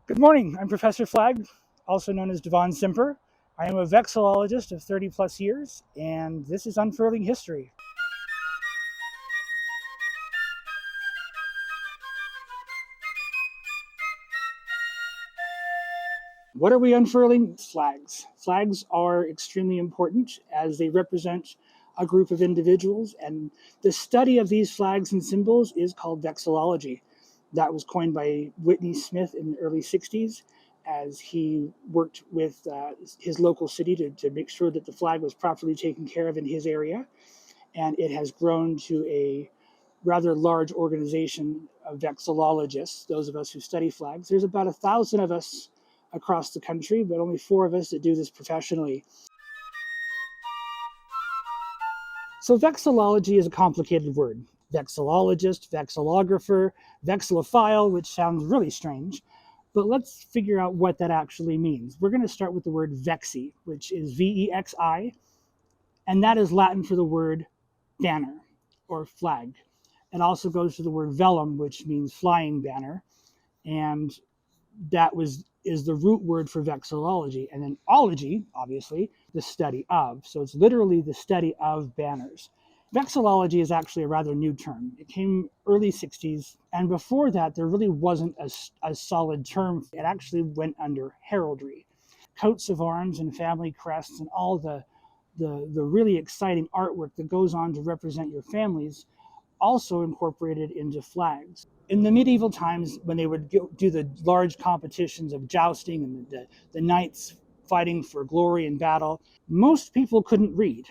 Good morning. I'm Professor Flagg, also known as DeVaughn Simper. I am a vexillologist of 30 plus years, and this is Unfurling History. What are we unfurling? Flags. Flags are extremely important as they represent a group of individuals, and the study of these flags and symbols is called vexillology. That was coined by Whitney Smith in the early 60s as he worked with his local city to make sure that the flag was properly taken care of in his area. And it has grown to a rather large organization of vexillologists, those of us who study flags. There's about 1,000 of us across the country, but only 4 of us that do this professionally. So vexillology is a complicated word. Vexillologist, vexillographer, vexillophile, which sounds really strange. But let's figure out what that actually means. We're going to start with the word vexi, which is V-E-X-I, and that is Latin for the word banner or flag. It also goes to the word velum, which means flying banner, and that is the root word for vexillology. And then ology, obviously, the study of. So it's literally the study of banners. Vexillology is actually a rather new term. It came early 60s, and before that, there really wasn't a solid term. It actually went under heraldry. Coats of arms and family crests and all the really exciting artwork that goes on to represent your families also incorporated into flags. In the medieval times, when they would do the large competitions of jousting and the knights fighting for glory in battle, most people couldn't read.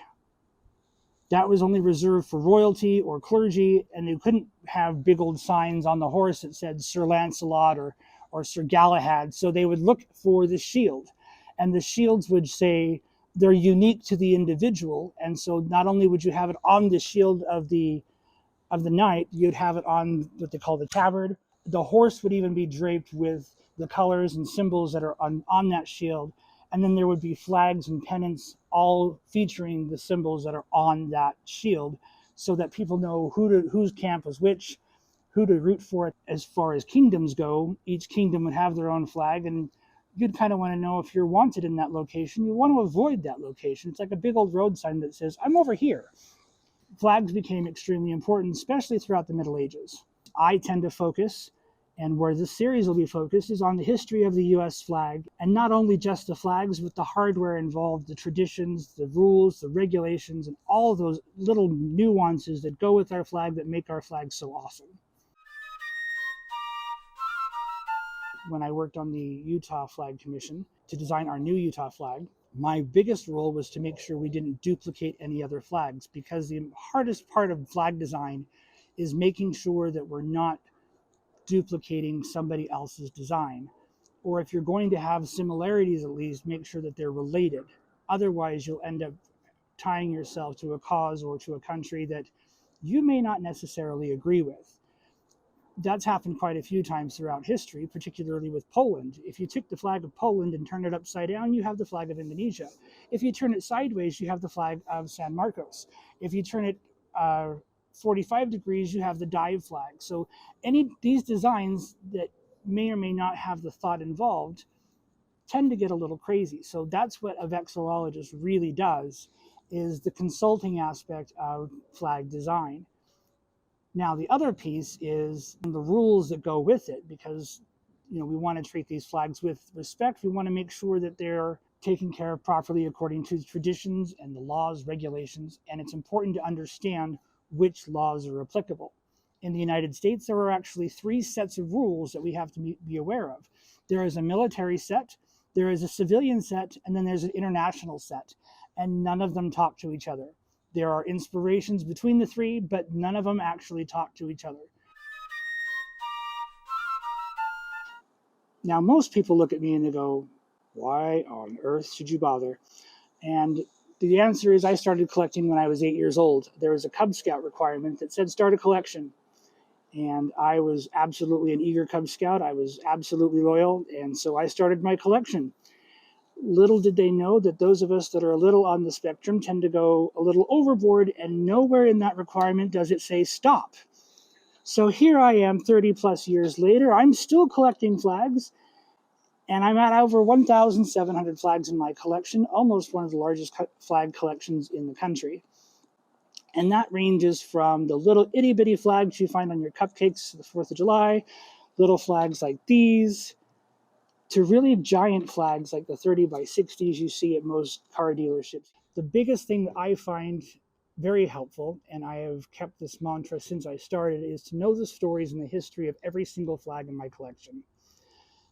That was only reserved for royalty or clergy, and they couldn't have big old signs on the horse that said Sir Lancelot or Sir Galahad, so they would look for the shield. And the shields would say they're unique to the individual, and so not only would you have it on the shield of the knight, you'd have it on what they call the tabard. The horse would even be draped with the colors and symbols that are on that shield. And then there would be flags and pennants all featuring the symbols that are on that shield so that people know whose camp was which, who to root for. As far as kingdoms go, each kingdom would have their own flag, and you'd kind of want to know if you're wanted in that location. You want to avoid that location. It's like a big old road sign that says, I'm over here. Flags became extremely important, especially throughout the Middle Ages. I tend to focus, and where this series will be focused, is on the history of the US flag, and not only just the flags, but the hardware involved, the traditions, the rules, the regulations, and all those little nuances that go with our flag that make our flag so awesome. When I worked on the Utah Flag Commission to design our new Utah flag, my biggest role was to make sure we didn't duplicate any other flags, because the hardest part of flag design is making sure that we're not duplicating somebody else's design. Or if you're going to have similarities, at least make sure that they're related. Otherwise, you'll end up tying yourself to a cause or to a country that you may not necessarily agree with. That's happened quite a few times throughout history, particularly with Poland. If you took the flag of Poland and turn it upside down, you have the flag of Indonesia. If you turn it sideways, you have the flag of San Marcos. If you turn it 45 degrees, you have the dive flag. So these designs that may or may not have the thought involved tend to get a little crazy. So that's what a vexillologist really does, is the consulting aspect of flag design. Now, the other piece is the rules that go with it, because we want to treat these flags with respect. We want to make sure that they're taken care of properly according to traditions and the laws, regulations, and it's important to understand which laws are applicable. In the United States, there are actually 3 sets of rules that we have to be aware of. There is a military set, there is a civilian set, and then there's an international set, and none of them talk to each other. There are inspirations between the 3, but none of them actually talk to each other. Now, most people look at me and they go, why on earth should you bother? And the answer is, I started collecting when I was 8 years old. There was a Cub Scout requirement that said start a collection. And I was absolutely an eager Cub Scout. I was absolutely loyal. And so I started my collection. Little did they know that those of us that are a little on the spectrum tend to go a little overboard, and nowhere in that requirement does it say stop. So here I am 30 plus years later. I'm still collecting flags, And I'm at over 1,700 flags in my collection, almost one of the largest flag collections in the country. And that ranges from the little itty bitty flags you find on your cupcakes for the 4th of July, little flags like these, to really giant flags like the 30 by 60s you see at most car dealerships. The biggest thing that I find very helpful, and I have kept this mantra since I started, is to know the stories and the history of every single flag in my collection.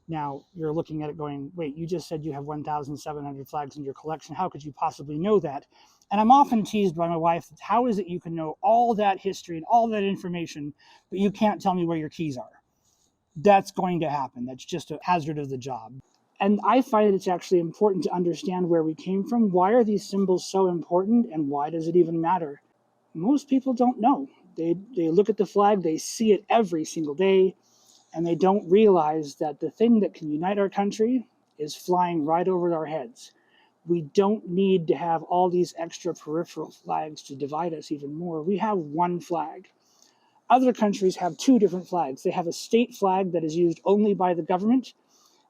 Now, you're looking at it going, wait, you just said you have 1,700 flags in your collection. How could you possibly know that? And I'm often teased by my wife, how is it you can know all that history and all that information, but you can't tell me where your keys are? That's going to happen. That's just a hazard of the job. And I find it's actually important to understand where we came from. Why are these symbols so important, and why does it even matter? Most people don't know. They look at the flag, they see it every single day, and they don't realize that the thing that can unite our country is flying right over our heads. We don't need to have all these extra peripheral flags to divide us even more. We have one flag. Other countries have two different flags. They have a state flag that is used only by the government,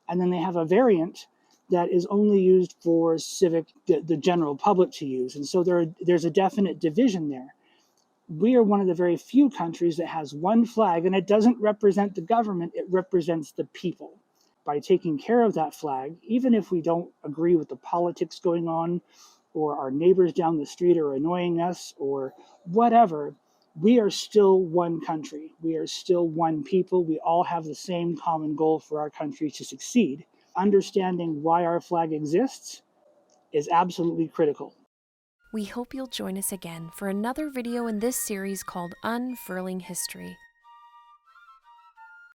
and then they have a variant that is only used for the general public to use. And so there's a definite division there. We are one of the very few countries that has one flag, and it doesn't represent the government, it represents the people. By taking care of that flag, even if we don't agree with the politics going on, or our neighbors down the street are annoying us, or whatever, we are still one country. We are still one people. We all have the same common goal for our country to succeed. Understanding why our flag exists is absolutely critical. We hope you'll join us again for another video in this series called Unfurling History.